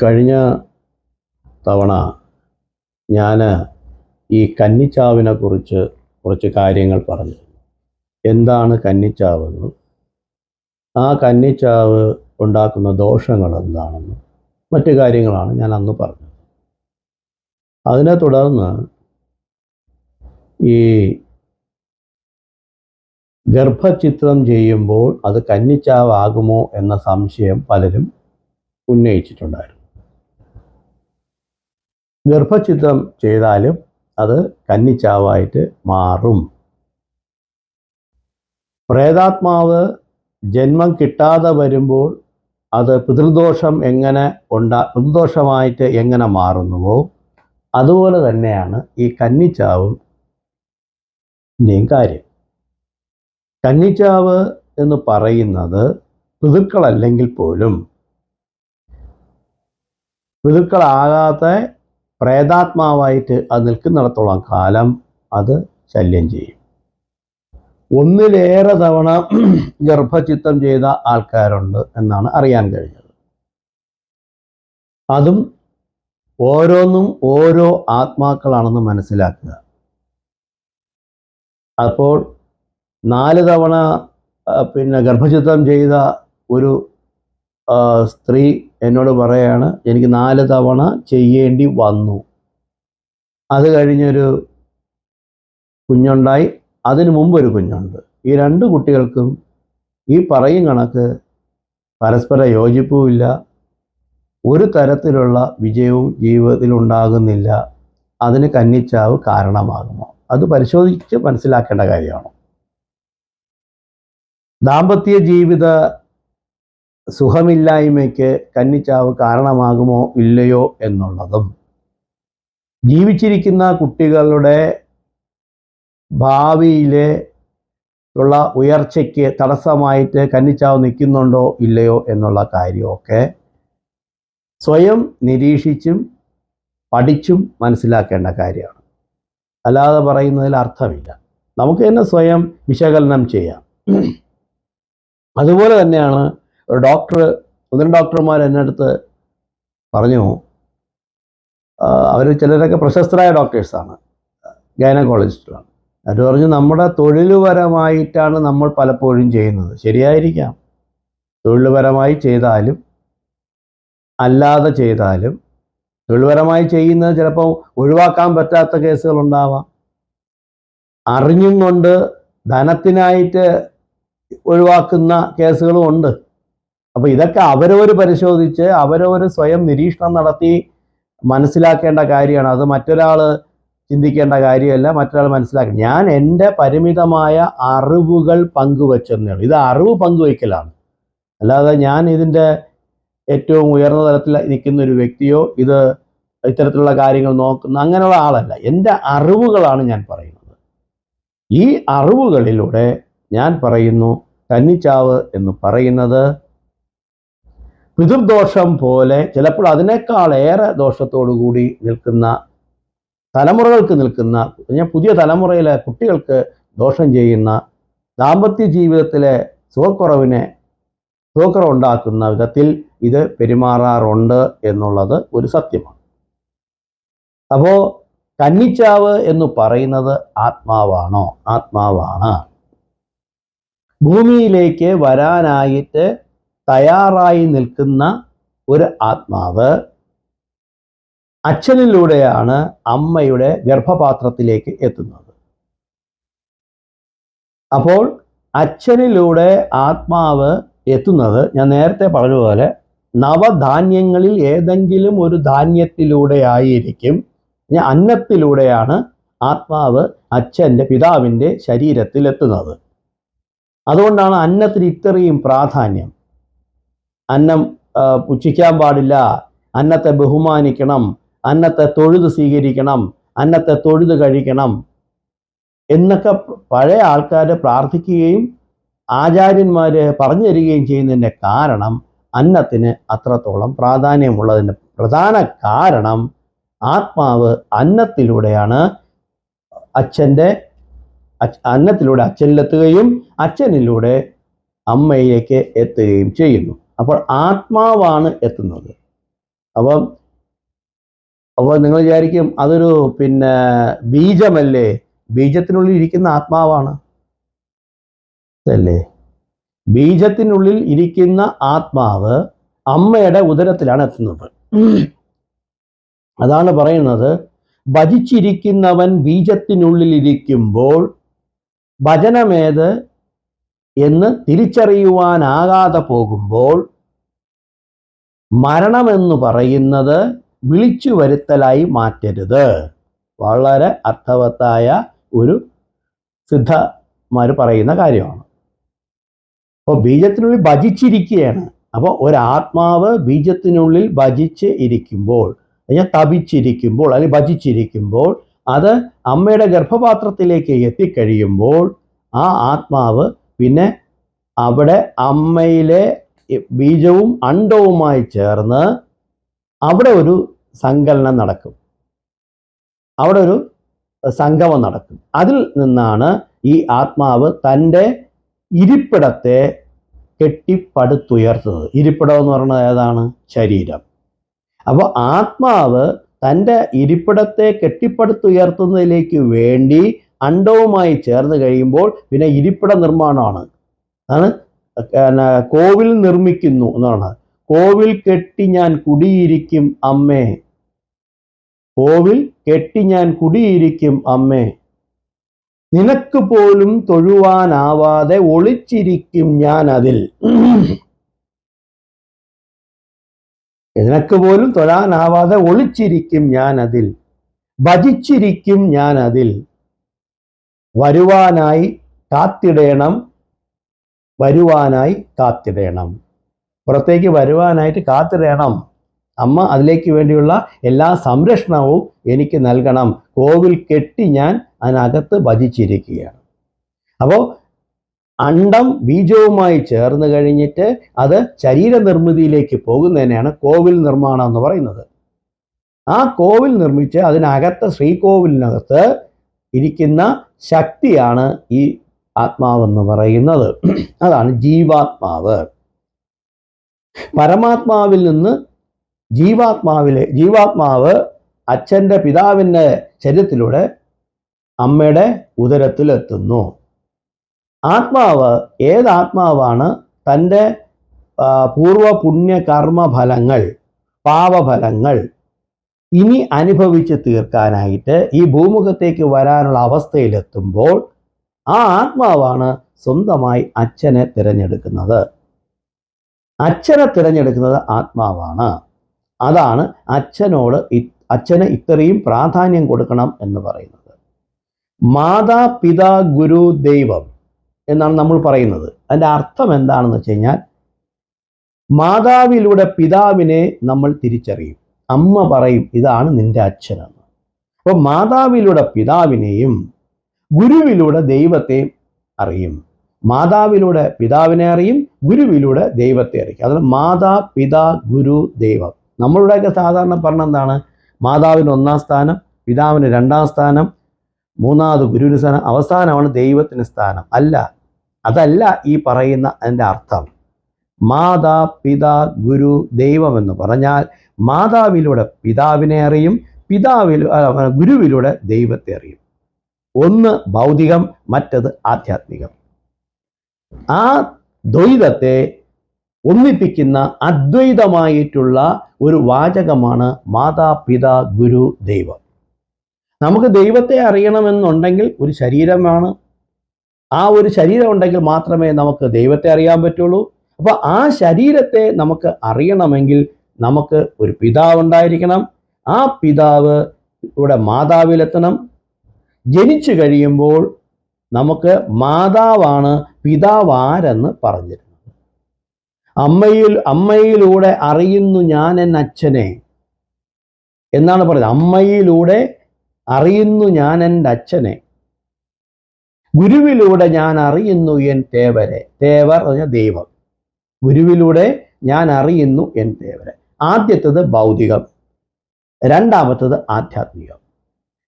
കഴിഞ്ഞ തവണ ഞാൻ ഈ കന്നിച്ചാവിനെ കുറിച്ച് കുറച്ച് കാര്യങ്ങൾ പറഞ്ഞു. എന്താണ് കന്നിച്ചാവെന്നും ആ കന്നിച്ചാവ് ഉണ്ടാക്കുന്ന ദോഷങ്ങൾ എന്താണെന്നും മറ്റു കാര്യങ്ങളാണ് ഞാൻ അന്ന് പറഞ്ഞത്. അതിനെ തുടർന്ന് ഈ ഗർഭചിത്രം ചെയ്യുമ്പോൾ അത് കന്നിച്ചാവാകുമോ എന്ന സംശയം പലരും ഉന്നയിച്ചിട്ടുണ്ടായിരുന്നു. ഗർഭചിത്രം ചെയ്താലും അത് കന്നിച്ചാവായിട്ട് മാറും. പ്രേതാത്മാവ് ജന്മം കിട്ടാതെ വരുമ്പോൾ അത് പിതൃദോഷം പിതൃദോഷമായിട്ട് എങ്ങനെ മാറുന്നുവോ അതുപോലെ തന്നെയാണ് ഈ കന്നിച്ചാവും കാര്യം. കന്നിച്ചാവ് എന്ന് പറയുന്നത് പിതൃക്കളല്ലെങ്കിൽ പോലും പിതൃക്കളാകാത്ത പ്രേതാത്മാവായിട്ട് അത് നിൽക്കുന്നിടത്തോളം കാലം അത് ശല്യം ചെയ്യും. ഒന്നിലേറെ തവണ ഗർഭചിത്രം ചെയ്ത ആൾക്കാരുണ്ട് എന്നാണ് അറിയാൻ കഴിഞ്ഞത്. അതും ഓരോന്നും ഓരോ ആത്മാക്കളാണെന്ന് മനസ്സിലാക്കുക. അപ്പോൾ 4 തവണ ഗർഭചിത്രം ചെയ്ത ഒരു സ്ത്രീ എന്നോട് പറയാണ്, എനിക്ക് 4 തവണ ചെയ്യേണ്ടി വന്നു. അത് കഴിഞ്ഞൊരു കുഞ്ഞുണ്ടായി, അതിനു മുമ്പൊരു കുഞ്ഞുണ്ട്. ഈ 2 കുട്ടികൾക്കും ഈ പറയും കണക്ക് പരസ്പര യോജിപ്പുമില്ല, ഒരു തരത്തിലുള്ള വിജയവും ജീവിതത്തിൽ ഉണ്ടാകുന്നില്ല. അതിന് കന്നിച്ചാവ് കാരണമാകുമോ? അത് പരിശോധിച്ച് മനസ്സിലാക്കേണ്ട കാര്യമാണ്. ദാമ്പത്യ ജീവിത സുഖമില്ലായ്മയ്ക്ക് കന്നിച്ചാവ് കാരണമാകുമോ ഇല്ലയോ എന്നുള്ളതും, ജീവിച്ചിരിക്കുന്ന കുട്ടികളുടെ ഭാവിയിലെ ഉള്ള ഉയർച്ചയ്ക്ക് തടസ്സമായിട്ട് കന്നിച്ചാവ് നിൽക്കുന്നുണ്ടോ ഇല്ലയോ എന്നുള്ള കാര്യമൊക്കെ സ്വയം നിരീക്ഷിച്ചും പഠിച്ചും മനസ്സിലാക്കേണ്ട കാര്യമാണ്. അല്ലാതെ പറയുന്നതിൽ അർത്ഥമില്ല. നമുക്ക് തന്നെ സ്വയം വിശകലനം ചെയ്യാം. അതുപോലെ തന്നെയാണ് ഒരു ഡോക്ടർമാർ എൻ്റെ അടുത്ത് പറഞ്ഞു, അവർ ചിലരൊക്കെ പ്രശസ്തരായ ഡോക്ടേഴ്സാണ്, ഗൈനക്കോളജിസ്റ്റുകളാണ്. അത് പറഞ്ഞു, നമ്മുടെ തൊഴിൽപരമായിട്ടാണ് നമ്മൾ പലപ്പോഴും ചെയ്യുന്നത്. ശരിയായിരിക്കാം, തൊഴിൽപരമായി ചെയ്താലും അല്ലാതെ ചെയ്താലും. തൊഴിൽപരമായി ചെയ്യുന്നത് ചിലപ്പോൾ ഒഴിവാക്കാൻ പറ്റാത്ത കേസുകളുണ്ടാവാം. അറിഞ്ഞും കൊണ്ട് ധനത്തിനായിട്ട് ഒഴിവാക്കുന്ന കേസുകളും ഉണ്ട്. അപ്പോൾ ഇതൊക്കെ അവരവർ പരിശോധിച്ച് അവരവർ സ്വയം നിരീക്ഷണം നടത്തി മനസ്സിലാക്കേണ്ട കാര്യമാണ്. അത് മറ്റൊരാൾ ചിന്തിക്കേണ്ട കാര്യമല്ല, മറ്റൊരാൾ മനസ്സിലാക്കണം. ഞാൻ എൻ്റെ പരിമിതമായ അറിവുകൾ പങ്കുവെച്ചെന്നേ ഉള്ളൂ. ഇത് അറിവ് പങ്കുവയ്ക്കലാണ്, അല്ലാതെ ഞാൻ ഇതിൻ്റെ ഏറ്റവും ഉയർന്ന തലത്തിൽ നിൽക്കുന്ന ഒരു വ്യക്തിയോ ഇത് ഇത്തരത്തിലുള്ള കാര്യങ്ങൾ നോക്കുന്ന അങ്ങനെയുള്ള ആളല്ല. എൻ്റെ അറിവുകളാണ് ഞാൻ പറയുന്നത്. ഈ അറിവുകളിലൂടെ ഞാൻ പറയുന്നു, കന്നിച്ചാവ് എന്ന് പറയുന്നത് പിതൃദോഷം പോലെ ചിലപ്പോൾ അതിനേക്കാളേറെ ദോഷത്തോടു കൂടി നിൽക്കുന്ന തലമുറകൾക്ക് നിൽക്കുന്ന, പുതിയ തലമുറയിലെ കുട്ടികൾക്ക് ദോഷം ചെയ്യുന്ന, ദാമ്പത്യ ജീവിതത്തിലെ സുഖക്കുറവുണ്ടാക്കുന്ന വിധത്തിൽ ഇത് പെരുമാറാറുണ്ട് എന്നുള്ളത് ഒരു സത്യമാണ്. അപ്പോൾ കന്നിച്ചാവ് എന്ന് പറയുന്നത് ആത്മാവാണോ? ആത്മാവാണ്. ഭൂമിയിലേക്ക് വരാനായിട്ട് തയ്യാറായി നിൽക്കുന്ന ഒരു ആത്മാവ് അച്ഛനിലൂടെയാണ് അമ്മയുടെ ഗർഭപാത്രത്തിലേക്ക് എത്തുന്നത്. അപ്പോൾ അച്ഛനിലൂടെ ആത്മാവ് എത്തുന്നത്, ഞാൻ നേരത്തെ പറഞ്ഞതുപോലെ, നവധാന്യങ്ങളിൽ ഏതെങ്കിലും ഒരു ധാന്യത്തിലൂടെ ആയിരിക്കും. അന്നത്തിലൂടെയാണ് ആത്മാവ് പിതാവിൻ്റെ ശരീരത്തിൽ എത്തുന്നത്. അതുകൊണ്ടാണ് അന്നത്തിന് ഇത്രയും പ്രാധാന്യം. അന്നം പുച്ഛിക്കാൻ പാടില്ല, അന്നത്തെ ബഹുമാനിക്കണം, അന്നത്തെ തൊഴുത് സ്വീകരിക്കണം, അന്നത്തെ തൊഴുത് കഴിക്കണം എന്നൊക്കെ പഴയ ആൾക്കാർ പ്രാർത്ഥിക്കുകയും ആചാര്യന്മാർ പറഞ്ഞു തരികയും ചെയ്യുന്നതിൻ്റെ കാരണം അന്നത്തിന് അത്രത്തോളം പ്രാധാന്യമുള്ളതിൻ്റെ പ്രധാന കാരണം ആത്മാവ് അന്നത്തിലൂടെയാണ് അന്നത്തിലൂടെ അച്ഛനിലെത്തുകയും അച്ഛനിലൂടെ അമ്മയിലേക്ക് എത്തുകയും ചെയ്യുന്നു. അപ്പോൾ ആത്മാവാണ് എത്തുന്നത്. അപ്പം അപ്പോൾ നിങ്ങൾ വിചാരിക്കും അതൊരു ബീജമല്ലേ? ബീജത്തിനുള്ളിൽ ഇരിക്കുന്ന ആത്മാവാണ് അല്ലേ? ബീജത്തിനുള്ളിൽ ഇരിക്കുന്ന ആത്മാവ് അമ്മയുടെ ഉദരത്തിലാണ് എത്തുന്നത്. അതാണ് പറയുന്നത്, ഭജിച്ചിരിക്കുന്നവൻ ബീജത്തിനുള്ളിൽ ഇരിക്കുമ്പോൾ ഭജനമേത് എന്ന് തിരിച്ചറിയുവാനാകാതെ പോകുമ്പോൾ മരണമെന്ന് പറയുന്നത് വിളിച്ചു വരുത്തലായി മാറ്റരുത്. വളരെ അർത്ഥവത്തായ ഒരു സിദ്ധന്മാർ പറയുന്ന കാര്യമാണ്. അപ്പോൾ ബീജത്തിനുള്ളിൽ ഭജിച്ചിരിക്കുകയാണ്. അപ്പോൾ ഒരാത്മാവ് ബീജത്തിനുള്ളിൽ ഭജിച്ച് ഇരിക്കുമ്പോൾ, തപിച്ചിരിക്കുമ്പോൾ അല്ലെങ്കിൽ ഭജിച്ചിരിക്കുമ്പോൾ, അത് അമ്മയുടെ ഗർഭപാത്രത്തിലേക്ക് എത്തിക്കഴിയുമ്പോൾ ആ ആത്മാവ് പിന്നെ അവിടെ അമ്മയിലെ ബീജവും അണ്ഡവുമായി ചേർന്ന് അവിടെ ഒരു സങ്കലനം നടക്കും, അവിടെ ഒരു സംഗമം നടക്കും. അതിൽ നിന്നാണ് ഈ ആത്മാവ് തൻ്റെ ഇരിപ്പിടത്തെ കെട്ടിപ്പടുത്തുയർത്തുന്നത്. ഇരിപ്പിടം എന്ന് പറയുന്നത് ഏതാണ്? ശരീരം. അപ്പോൾ ആത്മാവ് തൻ്റെ ഇരിപ്പിടത്തെ കെട്ടിപ്പടുത്തുയർത്തുന്നതിലേക്ക് വേണ്ടി അണ്ഡവുമായി ചേർന്ന് കഴിയുമ്പോൾ പിന്നെ ഇരിപ്പിട നിർമ്മാണമാണ്. ആണ് കോവിൽ നിർമ്മിക്കുന്നു എന്നാണ്. കോവിൽ കെട്ടി ഞാൻ കുടിയിരിക്കും അമ്മേ, കോവിൽ കെട്ടി ഞാൻ കുടിയിരിക്കും അമ്മേ, നിനക്ക് പോലും തൊഴുവാനാവാതെ ഒളിച്ചിരിക്കും ഞാൻ അതിൽ. നിനക്ക് പോലും തൊഴാനാവാതെ ഒളിച്ചിരിക്കും ഞാൻ അതിൽ, ഭജിച്ചിരിക്കും ഞാൻ അതിൽ, വരുവാനായി കാത്തിടേണം, വരുവാനായി കാത്തിടേണം. പുറത്തേക്ക് വരുവാനായിട്ട് കാത്തിടേണം. അമ്മ അതിലേക്ക് വേണ്ടിയുള്ള എല്ലാ സംരക്ഷണവും എനിക്ക് നൽകണം. കോവിൽ കെട്ടി ഞാൻ അതിനകത്ത് ഭജിച്ചിരിക്കുകയാണ്. അപ്പോൾ അണ്ഡം ബീജവുമായി ചേർന്ന് കഴിഞ്ഞിട്ട് അത് ശരീര നിർമ്മിതിയിലേക്ക് പോകുന്നതിനെയാണ് കോവിൽ നിർമ്മാണം എന്ന് പറയുന്നത്. ആ കോവിൽ നിർമ്മിച്ച് അതിനകത്ത് ശ്രീകോവിലിനകത്ത് ഇരിക്കുന്ന ശക്തിയാണ് ഈ ആത്മാവെന്ന് പറയുന്നത്. അതാണ് ജീവാത്മാവ്. പരമാത്മാവിൽ നിന്ന് ജീവാത്മാവ് അച്ഛൻ്റെ പിതാവിൻ്റെ ശരീരത്തിലൂടെ അമ്മയുടെ ഉദരത്തിലെത്തുന്നു. ആത്മാവ് ഏതാത്മാവാണ് തൻ്റെ പൂർവ പുണ്യ കർമ്മഫലങ്ങൾ, പാപഫലങ്ങൾ ഇനി അനുഭവിച്ച് തീർക്കാനായിട്ട് ഈ ഭൂമുഖത്തേക്ക് വരാനുള്ള അവസ്ഥയിലെത്തുമ്പോൾ ആ ആത്മാവാണ് സ്വന്തമായി അച്ഛനെ തിരഞ്ഞെടുക്കുന്നത്. അച്ഛനെ തിരഞ്ഞെടുക്കുന്നത് ആത്മാവാണ്. അതാണ് അച്ഛന് ഇത്രയും പ്രാധാന്യം കൊടുക്കണം എന്ന് പറയുന്നത്. മാതാപിതാ ഗുരു ദൈവം എന്നാണ് നമ്മൾ പറയുന്നത്. അതിൻ്റെ അർത്ഥം എന്താണെന്ന് വെച്ച് കഴിഞ്ഞാൽ, മാതാവിലൂടെ പിതാവിനെ നമ്മൾ തിരിച്ചറിയും. അമ്മ പറയും ഇതാണ് നിന്റെ അച്ഛനെന്ന്. അപ്പോൾ മാതാവിലൂടെ പിതാവിനെയും ഗുരുവിലൂടെ ദൈവത്തെയും അറിയും. മാതാവിലൂടെ പിതാവിനെ അറിയും, ഗുരുവിലൂടെ ദൈവത്തെ അറിയും. അതാണ് മാതാ പിതാ ഗുരു ദൈവം. നമ്മളുടെയൊക്കെ സാധാരണ പറഞ്ഞ എന്താണ്? മാതാവിന് 1-ാം സ്ഥാനം, പിതാവിന് 2-ാം സ്ഥാനം, 3-ാമത് ഗുരുവിന് സ്ഥാനം, അവസാനമാണ് ദൈവത്തിന് സ്ഥാനം. അതല്ല ഈ പറയുന്ന അതിൻ്റെ അർത്ഥം. മാതാ പിതാ ഗുരു ദൈവം എന്ന് പറഞ്ഞാൽ മാതാവിലൂടെ പിതാവിനെ അറിയും, ഗുരുവിലൂടെ ദൈവത്തെ അറിയും. ഒന്ന് ഭൗതികം, മറ്റത് ആധ്യാത്മികം. ആ ദ്വൈതത്തെ ഒന്നിപ്പിക്കുന്ന അദ്വൈതമായിട്ടുള്ള ഒരു വാചകമാണ് മാതാപിതാ ഗുരു ദൈവം. നമുക്ക് ദൈവത്തെ അറിയണമെന്നുണ്ടെങ്കിൽ ഒരു ശരീരമാണ്. ആ ഒരു ശരീരം ഉണ്ടെങ്കിൽ മാത്രമേ നമുക്ക് ദൈവത്തെ അറിയാൻ പറ്റുള്ളൂ. അപ്പോൾ ആ ശരീരത്തെ നമുക്ക് അറിയണമെങ്കിൽ നമുക്ക് ഒരു പിതാവ് ഉണ്ടായിരിക്കണം. ആ പിതാവ് ഇവിടെ മാതാവിലെത്തണം. ജനിച്ചു കഴിയുമ്പോൾ നമുക്ക് മാതാവാണ് പിതാവ് ആരെന്ന് പറഞ്ഞിരുന്നത്. അമ്മയിലൂടെ അറിയുന്നു ഞാൻ എൻ അച്ഛനെ എന്നാണ് പറയുന്നത്. അമ്മയിലൂടെ അറിയുന്നു ഞാൻ എൻ്റെ അച്ഛനെ, ഗുരുവിലൂടെ ഞാൻ അറിയുന്നു എൻ തേവരെ. തേവർ പറഞ്ഞ ദൈവം. ഗുരുവിലൂടെ ഞാൻ അറിയുന്നു എൻ തേവരെ. ആദ്യത്തത് ഭൗതികം, രണ്ടാമത്തത് ആധ്യാത്മികം.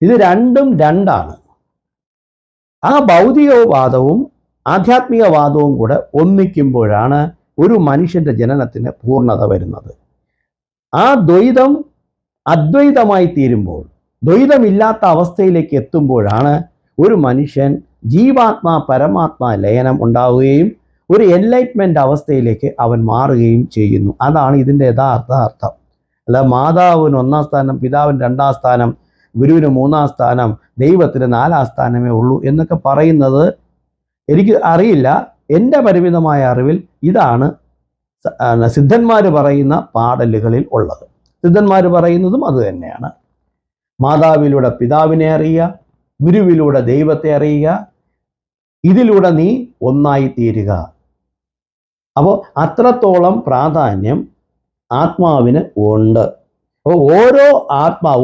ഇത് രണ്ടും രണ്ടാണ്. ആ ഭൗതികവാദവും ആധ്യാത്മികവാദവും കൂടെ ഒന്നിക്കുമ്പോഴാണ് ഒരു മനുഷ്യൻ്റെ ജനനത്തിന് പൂർണ്ണത വരുന്നത്. ആ ദ്വൈതം അദ്വൈതമായി തീരുമ്പോൾ, ദ്വൈതമില്ലാത്ത അവസ്ഥയിലേക്ക് എത്തുമ്പോഴാണ് ഒരു മനുഷ്യൻ ജീവാത്മാ പരമാത്മാ ലയനം ഉണ്ടാവുകയും ഒരു എൻലൈറ്റ്മെന്റ് അവസ്ഥയിലേക്ക് അവൻ മാറുകയും ചെയ്യുന്നു. അതാണ് ഇതിൻ്റെ യഥാർത്ഥ അർത്ഥം. അല്ല മാതാവിന് 1-ാം സ്ഥാനം, പിതാവിന് 2-ാം സ്ഥാനം, ഗുരുവിന് 3-ാം സ്ഥാനം, ദൈവത്തിന് 4-ാം സ്ഥാനമേ ഉള്ളൂ എന്നൊക്കെ പറയുന്നത് എനിക്ക് അറിയില്ല. എൻ്റെ പരിമിതമായ അറിവിൽ ഇതാണ് സിദ്ധന്മാർ പറയുന്ന പാടലുകളിൽ ഉള്ളത്. സിദ്ധന്മാർ പറയുന്നതും അത് തന്നെയാണ്. മാതാവിലൂടെ പിതാവിനെ അറിയുക, ഗുരുവിലൂടെ ദൈവത്തെ അറിയുക, ഇതിലൂടെ നീ ഒന്നായി തീരുക. അപ്പോൾ അത്രത്തോളം പ്രാധാന്യം ആത്മാവിന് ഉണ്ട്. അപ്പോൾ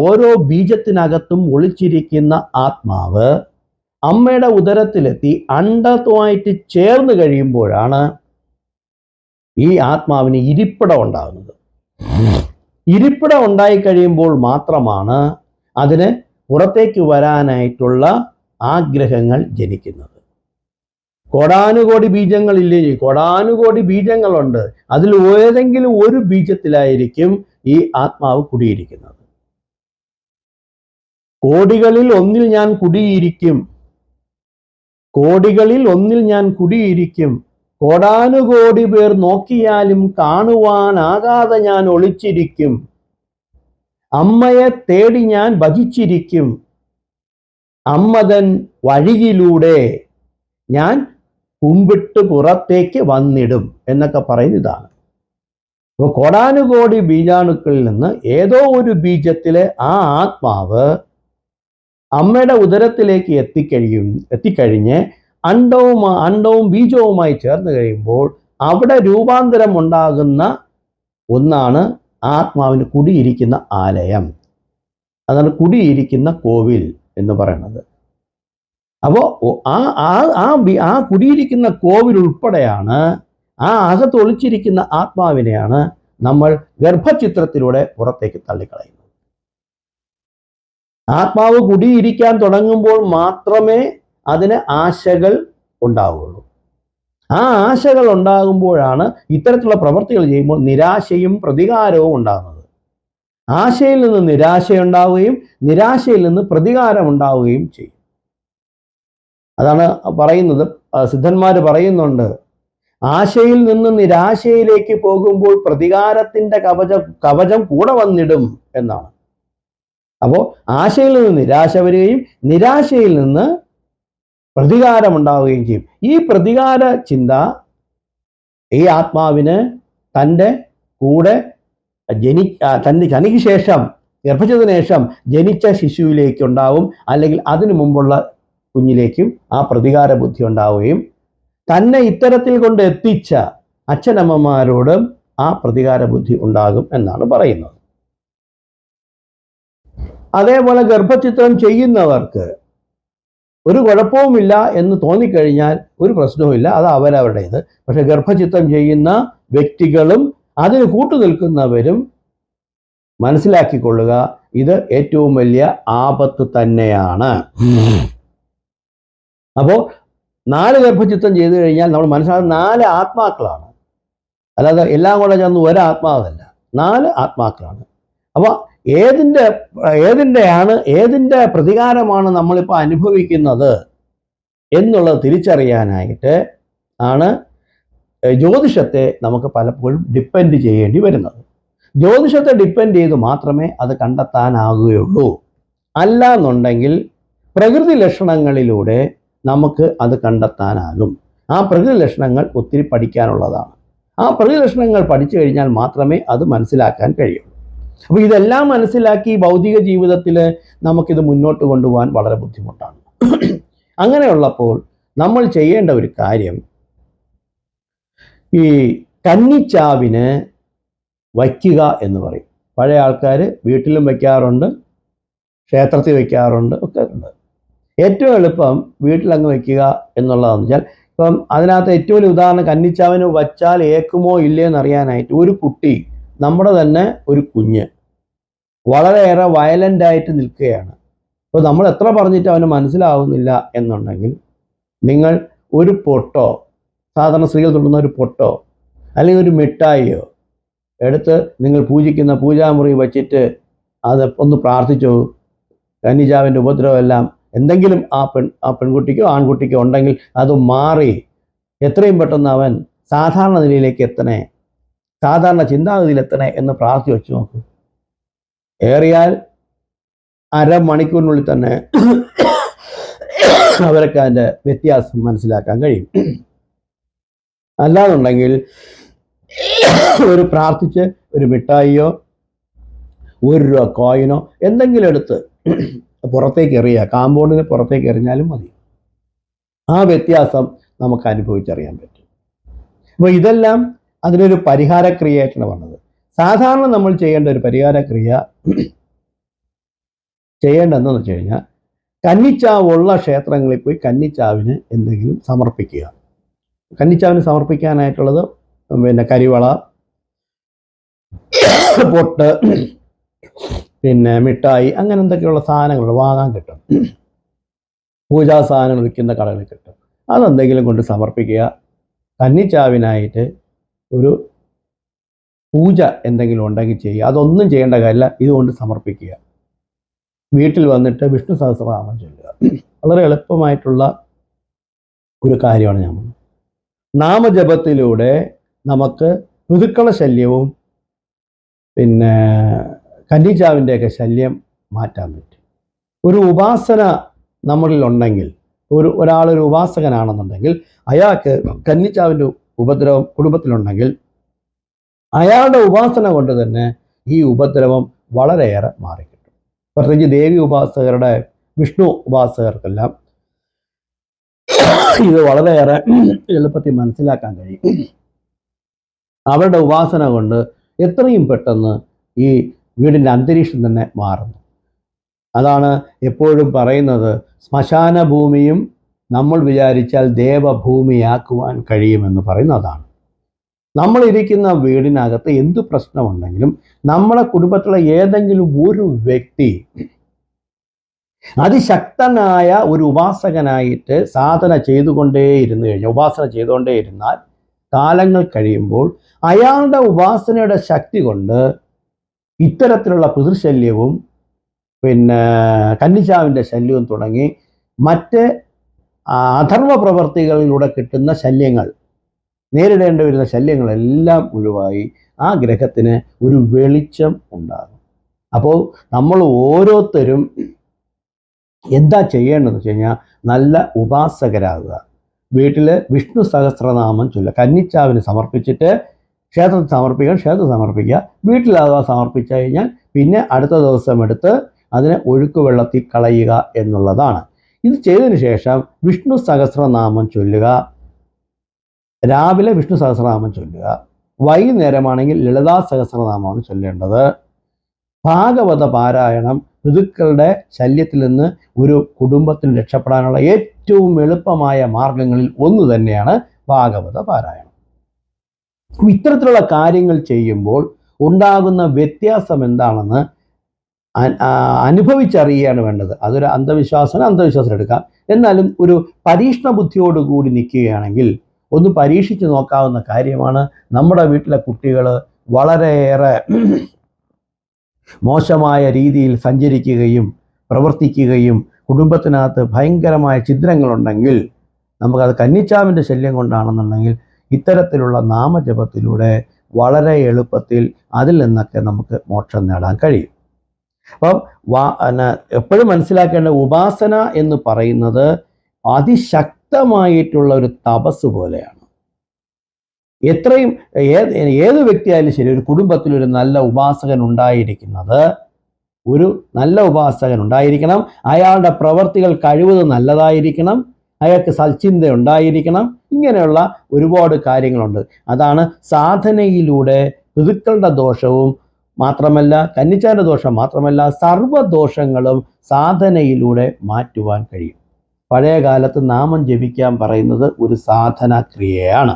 ഓരോ ബീജത്തിനകത്തും ഒളിച്ചിരിക്കുന്ന ആത്മാവ് അമ്മയുടെ ഉദരത്തിലെത്തി അണ്ടത്വമായിട്ട് ചേർന്ന് കഴിയുമ്പോഴാണ് ഈ ആത്മാവിന് ഇരിപ്പിടം ഉണ്ടാകുന്നത്. ഇരിപ്പിടം ഉണ്ടായി കഴിയുമ്പോൾ മാത്രമാണ് അതിന് പുറത്തേക്ക് വരാനായിട്ടുള്ള ആഗ്രഹങ്ങൾ ജനിക്കുന്നത്. കോടാനുകോടി ബീജങ്ങളില്ലേ? കോടാനുകോടി ബീജങ്ങളുണ്ട്. അതിൽ ഏതെങ്കിലും ഒരു ബീജത്തിലായിരിക്കും ഈ ആത്മാവ് കുടിയിരിക്കുന്നത്. കോടികളിൽ ഒന്നിൽ ഞാൻ കുടിയിരിക്കും, കോടികളിൽ ഒന്നിൽ ഞാൻ കുടിയിരിക്കും, കോടാനുകോടി പേർ നോക്കിയാലും കാണുവാനാകാതെ ഞാൻ ഒളിച്ചിരിക്കും, അമ്മയെ തേടി ഞാൻ ഭജിച്ചിരിക്കും, അമ്മതൻ വഴിയിലൂടെ ഞാൻ കുമ്പിട്ട് പുറത്തേക്ക് വന്നിടും എന്നൊക്കെ പറയുന്ന ഇതാണ്. അപ്പോൾ കോടാനുകോടി ബീജാണുക്കളിൽ നിന്ന് ഏതോ ഒരു ആ ആത്മാവ് അമ്മയുടെ ഉദരത്തിലേക്ക് എത്തിക്കഴിഞ്ഞ് അണ്ടവും ബീജവുമായി ചേർന്ന് കഴിയുമ്പോൾ അവിടെ രൂപാന്തരം ഉണ്ടാകുന്ന ഒന്നാണ് ആത്മാവിന് കുടിയിരിക്കുന്ന ആലയം. അതാണ് കുടിയിരിക്കുന്ന കോവിൽ എന്ന് പറയുന്നത്. അപ്പോൾ ആ കുടിയിരിക്കുന്ന കോവിൽ ഉൾപ്പെടെയാണ് ആ അകത്ത് ഒളിച്ചിരിക്കുന്ന ആത്മാവിനെയാണ് നമ്മൾ ഗർഭചിത്രത്തിലൂടെ പുറത്തേക്ക് തള്ളിക്കളയുന്നത്. ആത്മാവ് കുടിയിരിക്കാൻ തുടങ്ങുമ്പോൾ മാത്രമേ അതിന് ആശകൾ ഉണ്ടാവുകയുള്ളൂ. ആ ആശകൾ ഉണ്ടാകുമ്പോഴാണ് ഇത്തരത്തിലുള്ള പ്രവൃത്തികൾ ചെയ്യുമ്പോൾ നിരാശയും പ്രതികാരവും ഉണ്ടാകുന്നത്. ആശയിൽ നിന്ന് നിരാശയുണ്ടാവുകയും നിരാശയിൽ നിന്ന് പ്രതികാരം ഉണ്ടാവുകയും ചെയ്യും. അതാണ് പറയുന്നത്. സിദ്ധന്മാർ പറയുന്നുണ്ട്, ആശയിൽ നിന്ന് നിരാശയിലേക്ക് പോകുമ്പോൾ പ്രതികാരത്തിൻ്റെ കവചം കൂടെ വന്നിടും എന്നാണ്. അപ്പോൾ ആശയിൽ നിന്ന് നിരാശ വരികയും നിരാശയിൽ നിന്ന് പ്രതികാരമുണ്ടാവുകയും ചെയ്യും. ഈ പ്രതികാര ചിന്ത ഈ ആത്മാവിന് തൻ്റെ കൂടെ തനിക്ക് ശേഷം ഗർഭചിത്രത്തിന് ശേഷം ജനിച്ച ശിശുവിലേക്ക് ഉണ്ടാവും, അല്ലെങ്കിൽ അതിനു മുമ്പുള്ള കുഞ്ഞിലേക്കും ആ പ്രതികാര ബുദ്ധി ഉണ്ടാവുകയും തന്നെ ഇത്തരത്തിൽ കൊണ്ട് എത്തിച്ച അച്ഛനമ്മമാരോടും ആ പ്രതികാര ബുദ്ധി ഉണ്ടാകും എന്നാണ് പറയുന്നത്. അതേപോലെ ഗർഭചിത്രം ചെയ്യുന്നവർക്ക് ഒരു കുഴപ്പവുമില്ല എന്ന് തോന്നിക്കഴിഞ്ഞാൽ ഒരു പ്രശ്നവുമില്ല, അത് അവരവരുടേത്. പക്ഷെ ഗർഭചിത്രം ചെയ്യുന്ന വ്യക്തികളും അതിന് കൂട്ടുനിൽക്കുന്നവരും മനസ്സിലാക്കിക്കൊള്ളുക, ഇത് ഏറ്റവും വലിയ ആപത്ത് തന്നെയാണ്. അപ്പോൾ 4 ഗർഭചിത്രം ചെയ്തു കഴിഞ്ഞാൽ നമ്മൾ മനസ്സിലാക്കുന്ന 4 ആത്മാക്കളാണ്, അല്ലാതെ എല്ലാം കൂടെ ചേർന്ന് ഒരാത്മാവല്ല, 4 ആത്മാക്കളാണ്. അപ്പോൾ ഏതിൻ്റെ പ്രതികാരമാണ് നമ്മളിപ്പോൾ അനുഭവിക്കുന്നത് എന്നുള്ളത് തിരിച്ചറിയാനായിട്ട് ആണ് ജ്യോതിഷത്തെ നമുക്ക് പലപ്പോഴും ഡിപ്പെൻഡ് ചെയ്യേണ്ടി വരുന്നത്. ജ്യോതിഷത്തെ ഡിപ്പെൻഡ് ചെയ്ത് മാത്രമേ അത് കണ്ടെത്താനാകുകയുള്ളൂ. അല്ല എന്നുണ്ടെങ്കിൽ പ്രകൃതി ലക്ഷണങ്ങളിലൂടെ നമുക്ക് അത് കണ്ടെത്താനാകും. ആ പ്രകൃതി ലക്ഷണങ്ങൾ ഒത്തിരി പഠിക്കാനുള്ളതാണ്. ആ പ്രകൃതി ലക്ഷണങ്ങൾ പഠിച്ചു കഴിഞ്ഞാൽ മാത്രമേ അത് മനസ്സിലാക്കാൻ കഴിയൂ. അപ്പോൾ ഇതെല്ലാം മനസ്സിലാക്കി ഭൗതിക ജീവിതത്തിൽ നമുക്കിത് മുന്നോട്ട് കൊണ്ടുപോകാൻ വളരെ ബുദ്ധിമുട്ടാണ്. അങ്ങനെയുള്ളപ്പോൾ നമ്മൾ ചെയ്യേണ്ട ഒരു കാര്യം, ഈ കന്നിച്ചാവിന് വയ്ക്കുക എന്ന് പറയും. പഴയ ആൾക്കാർ വീട്ടിലും വയ്ക്കാറുണ്ട്, ക്ഷേത്രത്തിൽ വയ്ക്കാറുണ്ട്, ഒക്കെ ഉണ്ട്. ഏറ്റവും എളുപ്പം വീട്ടിലങ്ങ് വയ്ക്കുക എന്നുള്ളതെന്ന് വെച്ചാൽ, ഇപ്പം അതിനകത്ത് ഏറ്റവും വലിയ ഉദാഹരണം, കന്നിച്ചാവിന് വച്ചാൽ ഏക്കുമോ ഇല്ലേ എന്നറിയാനായിട്ട് ഒരു കുട്ടി, നമ്മുടെ തന്നെ ഒരു കുഞ്ഞ് വളരെയേറെ വയലൻ്റായിട്ട് നിൽക്കുകയാണ്. അപ്പോൾ നമ്മൾ എത്ര പറഞ്ഞിട്ട് അവന് മനസ്സിലാവുന്നില്ല എന്നുണ്ടെങ്കിൽ, നിങ്ങൾ ഒരു പൊട്ടോ, സാധാരണ സ്ത്രീകൾ തൊടുന്ന ഒരു പൊട്ടോ അല്ലെങ്കിൽ ഒരു മിഠായിയോ എടുത്ത് നിങ്ങൾ പൂജിക്കുന്ന പൂജാമുറി വച്ചിട്ട് അത് ഒന്ന് പ്രാർത്ഥിച്ചു, കന്നിജാവിൻ്റെ ഉപദ്രവമെല്ലാം എന്തെങ്കിലും ആ പെൺകുട്ടിക്കോ ആൺകുട്ടിക്കോ ഉണ്ടെങ്കിൽ അത് മാറി എത്രയും പെട്ടെന്ന് അവൻ സാധാരണ നിലയിലേക്ക് എത്തണേ, സാധാരണ ചിന്താഗതിയിൽ എത്തണേ എന്ന് പ്രാർത്ഥിച്ചു വെച്ച് നോക്കൂ. ഏറിയാൽ അരമണിക്കൂറിനുള്ളിൽ തന്നെ അവർക്ക് അതിൻ്റെ വ്യത്യാസം മനസ്സിലാക്കാൻ കഴിയും. അല്ലാന്നുണ്ടെങ്കിൽ ഒരു പ്രാർത്ഥിച്ച് ഒരു മിഠായിയോ 1 രൂപ കോയിനോ എന്തെങ്കിലും എടുത്ത് പുറത്തേക്ക് എറിയുക, കാമ്പൗണ്ടിന് പുറത്തേക്ക് എറിഞ്ഞാലും മതി. ആ വ്യത്യാസം നമുക്ക് അനുഭവിച്ചറിയാൻ പറ്റും. അപ്പോൾ ഇതെല്ലാം അതിനൊരു പരിഹാരക്രിയയായിട്ടാണ് വന്നത്. സാധാരണ നമ്മൾ ചെയ്യേണ്ട ഒരു പരിഹാരക്രിയ ചെയ്യേണ്ടതെന്ന് വെച്ച് കഴിഞ്ഞാൽ, കന്നിച്ചാവുള്ള ക്ഷേത്രങ്ങളിൽ പോയി കന്നിച്ചാവിന് എന്തെങ്കിലും സമർപ്പിക്കുക. കന്നിച്ചാവിന് സമർപ്പിക്കാനായിട്ടുള്ളത് പിന്നെ കരിവള, പൊട്ട്, പിന്നെ മിഠായി, അങ്ങനെ എന്തൊക്കെയുള്ള സാധനങ്ങൾ വാങ്ങാൻ കിട്ടും. പൂജാ സാധനങ്ങൾ വിൽക്കുന്ന കടകളിൽ കിട്ടും. അതെന്തെങ്കിലും കൊണ്ട് സമർപ്പിക്കുക. കന്നിച്ചാവിനായിട്ട് ഒരു പൂജ എന്തെങ്കിലും ഉണ്ടെങ്കിൽ ചെയ്യുക. അതൊന്നും ചെയ്യേണ്ട കാര്യമില്ല, ഇതുകൊണ്ട് സമർപ്പിക്കുക. വീട്ടിൽ വന്നിട്ട് വിഷ്ണു സഹസ്രനാമം ചൊല്ലുക. വളരെ എളുപ്പമായിട്ടുള്ള ഒരു കാര്യമാണ് ഞാൻ പറഞ്ഞത്. നാമജപത്തിലൂടെ നമുക്ക് ഋതുക്കള ശല്യവും പിന്നെ കന്നിച്ചാവിൻ്റെയൊക്കെ ശല്യം മാറ്റാൻ പറ്റും. ഒരു ഉപാസന നമ്മളിൽ ഉണ്ടെങ്കിൽ, ഒരാളൊരു ഉപാസകനാണെന്നുണ്ടെങ്കിൽ, അയാൾക്ക് കന്നിച്ചാവിൻ്റെ ഉപദ്രവം കുടുംബത്തിലുണ്ടെങ്കിൽ അയാളുടെ ഉപാസന കൊണ്ട് തന്നെ ഈ ഉപദ്രവം വളരെയേറെ മാറിക്കിട്ടും. പ്രത്യേകിച്ച് ദേവി ഉപാസകരുടെ, വിഷ്ണു ഉപാസകർക്കെല്ലാം ഇത് വളരെയേറെ എളുപ്പത്തിൽ മനസ്സിലാക്കാൻ കഴിയും. അവരുടെ ഉപാസന കൊണ്ട് എത്രയും പെട്ടെന്ന് ഈ വീടിൻ്റെ അന്തരീക്ഷം തന്നെ മാറുന്നു. അതാണ് എപ്പോഴും പറയുന്നത്, ശ്മശാന ഭൂമിയും നമ്മൾ വിചാരിച്ചാൽ ദേവഭൂമിയാക്കുവാൻ കഴിയുമെന്ന് പറയുന്നതാണ്. നമ്മളിരിക്കുന്ന വീടിനകത്ത് എന്ത് പ്രശ്നമുണ്ടെങ്കിലും നമ്മളെ കുടുംബത്തിലുള്ള ഏതെങ്കിലും ഒരു വ്യക്തി അതിശക്തനായ ഒരു ഉപാസകനായിട്ട് ഉപാസന ചെയ്തുകൊണ്ടേ ഇരുന്നാൽ കാലങ്ങൾ കഴിയുമ്പോൾ അയാളുടെ ഉപാസനയുടെ ശക്തി കൊണ്ട് ഇത്തരത്തിലുള്ള പിതൃശല്യവും പിന്നെ കന്നിച്ചാവിൻ്റെ ശല്യവും തുടങ്ങി മറ്റ് അധർമ്മ പ്രവർത്തികളിലൂടെ കിട്ടുന്ന ശല്യങ്ങൾ, നേരിടേണ്ടി വരുന്ന ശല്യങ്ങളെല്ലാം ഒഴിവായി ആ ഗ്രഹത്തിന് ഒരു വെളിച്ചം ഉണ്ടാകും. അപ്പോൾ നമ്മൾ ഓരോരുത്തരും എന്താ ചെയ്യേണ്ടതെന്ന് വെച്ച് കഴിഞ്ഞാൽ, നല്ല ഉപാസകരാകുക. വീട്ടിൽ വിഷ്ണു സഹസ്രനാമം ചൊല്ലുക. കന്നിച്ചാവിന് സമർപ്പിച്ചിട്ട് ക്ഷേത്രത്തിൽ സമർപ്പിക്കുക. വീട്ടിൽ അഥവാ സമർപ്പിച്ചു കഴിഞ്ഞാൽ പിന്നെ അടുത്ത ദിവസം എടുത്ത് അതിനെ ഒഴുക്ക് വെള്ളത്തിൽ കളയുക എന്നുള്ളതാണ്. ഇത് ചെയ്തതിന് ശേഷം വിഷ്ണു സഹസ്രനാമം ചൊല്ലുക. രാവിലെ വിഷ്ണു സഹസ്രനാമം ചൊല്ലുക. വൈകുന്നേരമാണെങ്കിൽ ലളിതാ സഹസ്രനാമമാണ് ചൊല്ലേണ്ടത്. ഭാഗവത പാരായണം ഋതുക്കളുടെ ശല്യത്തിൽ നിന്ന് ഒരു കുടുംബത്തിന് രക്ഷപ്പെടാനുള്ള ഏറ്റവും എളുപ്പമായ മാർഗങ്ങളിൽ ഒന്ന് തന്നെയാണ് ഭാഗവത പാരായണം. ഇത്തരത്തിലുള്ള കാര്യങ്ങൾ ചെയ്യുമ്പോൾ ഉണ്ടാകുന്ന വ്യത്യാസം എന്താണെന്ന് അനുഭവിച്ചറിയുകയാണ് വേണ്ടത്. അതൊരു അന്ധവിശ്വാസം എടുക്കാം. എന്നാലും ഒരു പരീക്ഷണ ബുദ്ധിയോടുകൂടി നിൽക്കുകയാണെങ്കിൽ ഒന്ന് പരീക്ഷിച്ച് നോക്കാവുന്ന കാര്യമാണ്. നമ്മുടെ വീട്ടിലെ കുട്ടികൾ വളരെയേറെ മോശമായ രീതിയിൽ സഞ്ചരിക്കുകയും പ്രവർത്തിക്കുകയും കുടുംബത്തിനകത്ത് ഭയങ്കരമായ ഛിദ്രങ്ങളുണ്ടെങ്കിൽ, നമുക്കത് കന്നിച്ചാവിൻ്റെ ശല്യം കൊണ്ടാണെന്നുണ്ടെങ്കിൽ ഇത്തരത്തിലുള്ള നാമജപത്തിലൂടെ വളരെ എളുപ്പത്തിൽ അതിൽ നിന്നൊക്കെ നമുക്ക് മോക്ഷം നേടാൻ കഴിയും. അപ്പം എപ്പോഴും മനസ്സിലാക്കേണ്ട, ഉപാസന എന്ന് പറയുന്നത് അതിശക്തമായിട്ടുള്ള ഒരു തപസ് പോലെയാണ്. ഏത് വ്യക്തിയായാലും ശരി, ഒരു കുടുംബത്തിൽ ഒരു നല്ല ഉപാസകൻ ഉണ്ടായിരിക്കണം. അയാളുടെ പ്രവർത്തികൾ കഴിവത് നല്ലതായിരിക്കണം. അയാൾക്ക് സൽചിന്ത ഉണ്ടായിരിക്കണം. ഇങ്ങനെയുള്ള ഒരുപാട് കാര്യങ്ങളുണ്ട്. അതാണ് സാധനയിലൂടെ ഋതുക്കളുടെ ദോഷവും മാത്രമല്ല, കന്നിച്ചാന്റെ ദോഷം മാത്രമല്ല, സർവ്വദോഷങ്ങളും സാധനയിലൂടെ മാറ്റുവാൻ കഴിയും. പഴയ കാലത്ത് നാമം ജപിക്കാൻ പറയുന്നത് ഒരു സാധനാക്രിയയാണ്.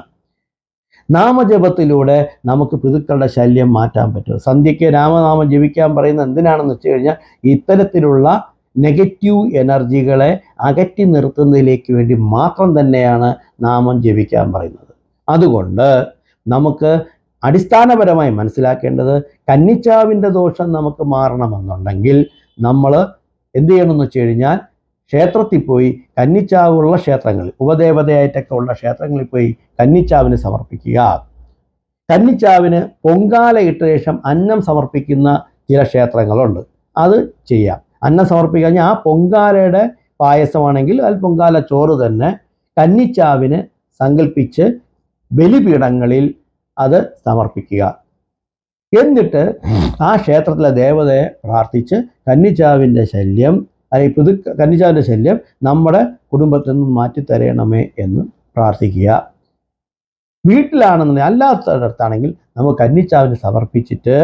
നാമജപത്തിലൂടെ നമുക്ക് പിതൃക്കളുടെ ശല്യം മാറ്റാൻ പറ്റും. സന്ധ്യയ്ക്ക് രാമനാമം ജപിക്കാൻ പറയുന്നത് എന്തിനാണെന്ന് വെച്ച് കഴിഞ്ഞാൽ, ഇത്തരത്തിലുള്ള നെഗറ്റീവ് എനർജികളെ അകറ്റി നിർത്തുന്നതിലേക്ക് വേണ്ടി മാത്രം തന്നെയാണ് നാമം ജപിക്കാൻ പറയുന്നത്. അതുകൊണ്ട് നമുക്ക് അടിസ്ഥാനപരമായി മനസ്സിലാക്കേണ്ടത് കന്നിച്ചാവിൻ്റെ ദോഷം നമുക്ക് മാറണമെന്നുണ്ടെങ്കിൽ നമ്മൾ എന്ത് ചെയ്യണമെന്ന് വെച്ച് കഴിഞ്ഞാൽ ക്ഷേത്രത്തിൽ പോയി കന്നിച്ചാവുള്ള ക്ഷേത്രങ്ങളിൽ ഉപദേവതയായിട്ടൊക്കെ ഉള്ള ക്ഷേത്രങ്ങളിൽ പോയി കന്നിച്ചാവിന് സമർപ്പിക്കുക. കന്നിച്ചാവിന് പൊങ്കാല ഇട്ട ശേഷം അന്നം സമർപ്പിക്കുന്ന ചില ക്ഷേത്രങ്ങളുണ്ട്. അത് ചെയ്യാം. അന്നം സമർപ്പിക്കുക കഴിഞ്ഞാൽ ആ പൊങ്കാലയുടെ പായസമാണെങ്കിൽ അത് പൊങ്കാല ചോറ് തന്നെ കന്നിച്ചാവിന് സങ്കല്പിച്ച് ബലിപീഠങ്ങളിൽ അത് സമർപ്പിക്കുക. എന്നിട്ട് ആ ക്ഷേത്രത്തിലെ ദേവതയെ പ്രാർത്ഥിച്ച് കന്നിച്ചാവിൻ്റെ ശല്യം അല്ലെങ്കിൽ കന്നിച്ചാവിൻ്റെ ശല്യം നമ്മുടെ കുടുംബത്തിൽ നിന്നും മാറ്റിത്തരയണമേ എന്ന് പ്രാർത്ഥിക്കുക. വീട്ടിലാണെന്നുണ്ടെങ്കിൽ അല്ലാത്തടത്താണെങ്കിൽ നമുക്ക് കന്നിച്ചാവിന് സമർപ്പിച്ചിട്ട്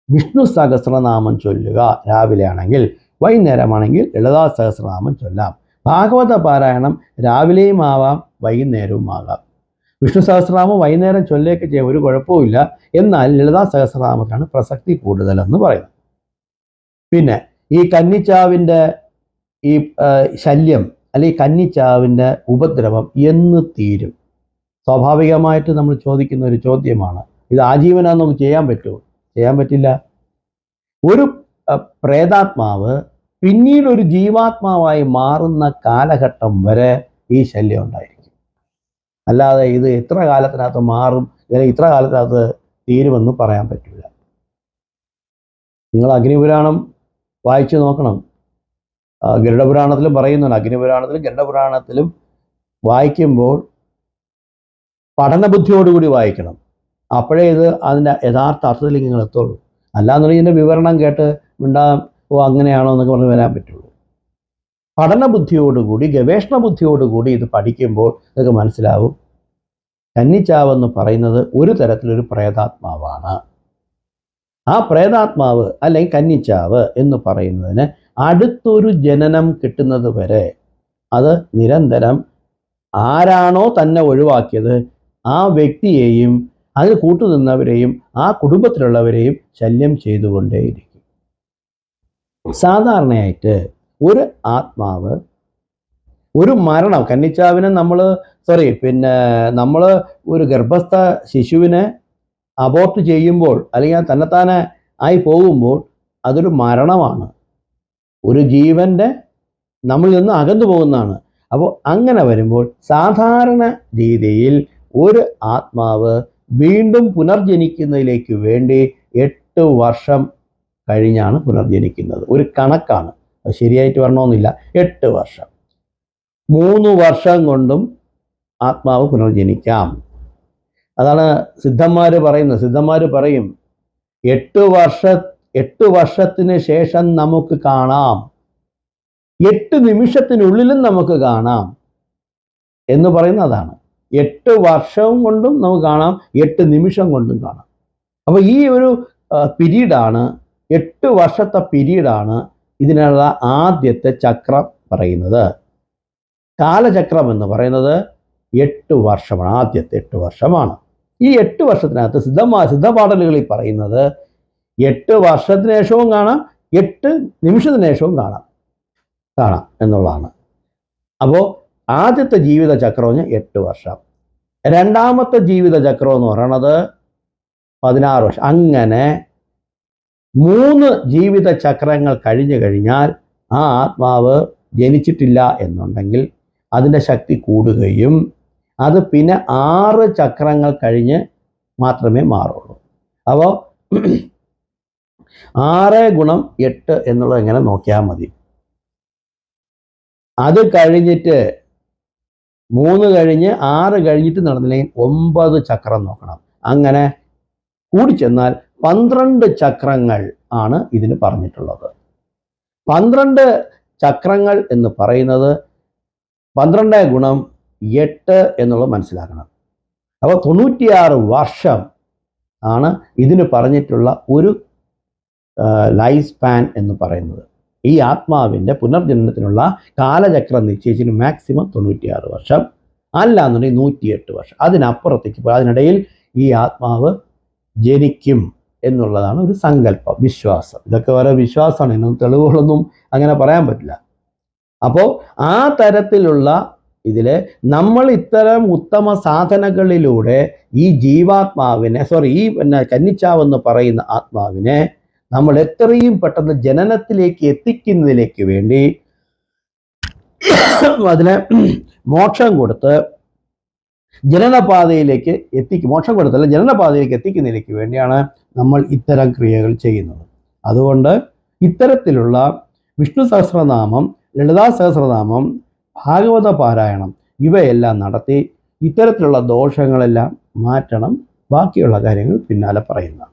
വിഷ്ണു സഹസ്രനാമം ചൊല്ലുക. രാവിലെ ആണെങ്കിൽ, വൈകുന്നേരമാണെങ്കിൽ ലളിതാ സഹസ്രനാമം ചൊല്ലാം. ഭാഗവത പാരായണം രാവിലെയും ആവാം വൈകുന്നേരവും ആകാം. വിഷ്ണു സഹസ്രനാമം വൈകുന്നേരം ചൊല്ലുകയൊക്കെ ചെയ്യാം, ഒരു കുഴപ്പമില്ല. എന്നാൽ ലളിതാ സഹസ്രനാമത്തിനാണ് പ്രസക്തി കൂടുതലെന്ന് പറയുന്നത്. പിന്നെ ഈ കന്നിച്ചാവിൻ്റെ ഈ ശല്യം അല്ലെങ്കിൽ കന്നിച്ചാവിൻ്റെ ഉപദ്രവം എന്ന് തീരും? സ്വാഭാവികമായിട്ട് നമ്മൾ ചോദിക്കുന്ന ഒരു ചോദ്യമാണ്. ഇത് ആജീവനാന്ന് നമുക്ക് ചെയ്യാൻ പറ്റുമോ? ചെയ്യാൻ പറ്റില്ല. ഒരു പ്രേതാത്മാവ് പിന്നീട് ഒരു ജീവാത്മാവായി മാറുന്ന കാലഘട്ടം വരെ ഈ ശല്യം ഉണ്ടായിരിക്കും. അല്ലാതെ ഇത് ഇത്ര കാലത്തിനകത്ത് മാറും അല്ലെങ്കിൽ ഇത്ര കാലത്തിനകത്ത് തീരുമെന്ന് പറയാൻ പറ്റില്ല. നിങ്ങൾ അഗ്നിപുരാണം വായിച്ചു നോക്കണം. ഗരുഡപുരാണത്തിലും പറയുന്നുണ്ട്. അഗ്നിപുരാണത്തിലും ഗരുഡപുരാണത്തിലും വായിക്കുമ്പോൾ പഠനബുദ്ധിയോടുകൂടി വായിക്കണം. അപ്പോഴേ ഇത് അതിൻ്റെ യഥാർത്ഥ അർത്ഥത്തിലേക്ക് നിങ്ങൾ എത്തുള്ളൂ. അല്ലാന്നുണ്ടെങ്കിൽ ഇതിൻ്റെ വിവരണം കേട്ട് അങ്ങനെയാണോ എന്നൊക്കെ പറഞ്ഞ് വരാൻ പറ്റുള്ളൂ. പഠനബുദ്ധിയോടുകൂടി ഗവേഷണ ബുദ്ധിയോടുകൂടി ഇത് പഠിക്കുമ്പോൾ നിങ്ങൾക്ക് മനസ്സിലാവും കന്നിച്ചാവെന്ന് പറയുന്നത് ഒരു തരത്തിലൊരു പ്രേതാത്മാവാണ്. ആ പ്രേതാത്മാവ് അല്ലെങ്കിൽ കന്നിച്ചാവ് എന്ന് പറയുന്നതിന് അടുത്തൊരു ജനനം കിട്ടുന്നത് വരെ അത് നിരന്തരം ആരാണോ തന്നെ ഒഴിവാക്കിയത് ആ വ്യക്തിയെയും അതിന് കൂട്ടുനിന്നവരെയും ആ കുടുംബത്തിലുള്ളവരെയും ശല്യം ചെയ്തുകൊണ്ടേയിരിക്കും. സാധാരണയായിട്ട് ഒരു ആത്മാവ് ഒരു മരണം, കന്നിച്ചാവിനെ നമ്മൾ നമ്മൾ ഒരു ഗർഭസ്ഥ ശിശുവിനെ അബോർട്ട് ചെയ്യുമ്പോൾ അല്ലെങ്കിൽ തന്നെത്താനെ ആയി പോകുമ്പോൾ അതൊരു മരണമാണ്. ഒരു ജീവൻ്റെ നമ്മളിൽ നിന്ന് അകന്നു പോകുന്നതാണ്. അപ്പോൾ അങ്ങനെ വരുമ്പോൾ സാധാരണ രീതിയിൽ ഒരു ആത്മാവ് വീണ്ടും പുനർജനിക്കുന്നതിലേക്ക് വേണ്ടി 8 വർഷം കഴിഞ്ഞാണ് പുനർജനിക്കുന്നത്. ഒരു കണക്കാണ്, അത് ശരിയായിട്ട് വരണമെന്നില്ല. 8 വർഷം, 3 വർഷം കൊണ്ടും ആത്മാവ് പുനർജനിക്കാം. അതാണ് സിദ്ധന്മാർ പറയുന്നത്. സിദ്ധന്മാർ പറയും 8 വർഷത്തിന് ശേഷം നമുക്ക് കാണാം, 8 നിമിഷത്തിനുള്ളിലും നമുക്ക് കാണാം എന്ന് പറയുന്നതാണ്. 8 വർഷം കൊണ്ടും നമുക്ക് കാണാം, 8 നിമിഷം കൊണ്ടും കാണാം. അപ്പോൾ ഈ ഒരു പീരീഡാണ്, 8 വർഷത്തെ പീരീഡാണ് ഇതിനുള്ള ആദ്യത്തെ ചക്രം പറയുന്നത്. കാലചക്രം എന്ന് പറയുന്നത് 8 വർഷമാണ്, ആദ്യത്തെ 8 വർഷമാണ്. ഈ 8 വർഷത്തിനകത്ത് സിദ്ധപാഠലുകളിൽ പറയുന്നത് 8 വർഷത്തിന് ശേഷവും കാണാം, 8 നിമിഷത്തിന് ശേഷവും കാണാം എന്നുള്ളതാണ്. അപ്പോൾ ആദ്യത്തെ ജീവിത ചക്രം 8 വർഷം, രണ്ടാമത്തെ ജീവിത ചക്രം എന്ന് പറയുന്നത് 16 വർഷം. അങ്ങനെ 3 ജീവിത ചക്രങ്ങൾ കഴിഞ്ഞു കഴിഞ്ഞാൽ ആ ആത്മാവ് ജനിച്ചിട്ടില്ല എന്നുണ്ടെങ്കിൽ അതിൻ്റെ ശക്തി കൂടുകയും അത് പിന്നെ 6 ചക്രങ്ങൾ കഴിഞ്ഞ് മാത്രമേ മാറുള്ളൂ. അപ്പോൾ 6 ഗുണം 8 എന്നുള്ളത് എങ്ങനെ നോക്കിയാൽ മതി. അത് കഴിഞ്ഞിട്ട് 3 കഴിഞ്ഞ് 6 കഴിഞ്ഞിട്ട് നടന്നില്ലെങ്കിൽ 9 ചക്രം നോക്കണം. അങ്ങനെ കൂടിച്ചെന്നാൽ 12 ചക്രങ്ങൾ ആണ് ഇതിന് പറഞ്ഞിട്ടുള്ളത്. 12 ചക്രങ്ങൾ എന്ന് പറയുന്നത് 12 ഗുണം 8 എന്നുള്ളത് മനസ്സിലാക്കണം. അപ്പോൾ 96 വർഷം ആണ് ഇതിന് പറഞ്ഞിട്ടുള്ള ഒരു ലൈഫ് സ്പാൻ എന്ന് പറയുന്നത്. ഈ ആത്മാവിൻ്റെ പുനർജന്മത്തിനുള്ള കാലചക്രം നിശ്ചയിച്ചിട്ട് മാക്സിമം 96 വർഷം, അല്ലാന്നുണ്ടെങ്കിൽ 108 വർഷം. അതിനപ്പുറത്തേക്ക് അതിനിടയിൽ ഈ ആത്മാവ് ജനിക്കും എന്നുള്ളതാണ് ഒരു സങ്കല്പം, വിശ്വാസം. ഇതൊക്കെ ഓരോ വിശ്വാസമാണ്, ഇന്നും തെളിവുകളൊന്നും അങ്ങനെ പറയാൻ പറ്റില്ല. അപ്പോൾ ആ തരത്തിലുള്ള ഇതിൽ നമ്മൾ ഇത്തരം ഉത്തമ സാധനകളിലൂടെ ഈ ജീവാത്മാവിനെ ഈ കന്നിച്ചാവെന്ന് പറയുന്ന ആത്മാവിനെ നമ്മൾ എത്രയും പെട്ടെന്ന് ജനനത്തിലേക്ക് എത്തിക്കുന്നതിലേക്ക് വേണ്ടി അതിനെ മോക്ഷം കൊടുത്ത് ജനനപാതയിലേക്ക് മോക്ഷം കൊടുത്തല്ല ജനനപാതയിലേക്ക് എത്തിക്കുന്നതിലേക്ക് വേണ്ടിയാണ് നമ്മൾ ഇത്തരം ക്രിയകൾ ചെയ്യുന്നത്. അതുകൊണ്ട് ഇത്തരത്തിലുള്ള വിഷ്ണു സഹസ്രനാമം, ലളിതാ സഹസ്രനാമം, ഭാഗവത പാരായണം ഇവയെല്ലാം നടത്തി ഇത്തരത്തിലുള്ള ദോഷങ്ങളെല്ലാം മാറ്റണം. ബാക്കിയുള്ള കാര്യങ്ങൾ പിന്നാലെ പറയുന്നതാണ്.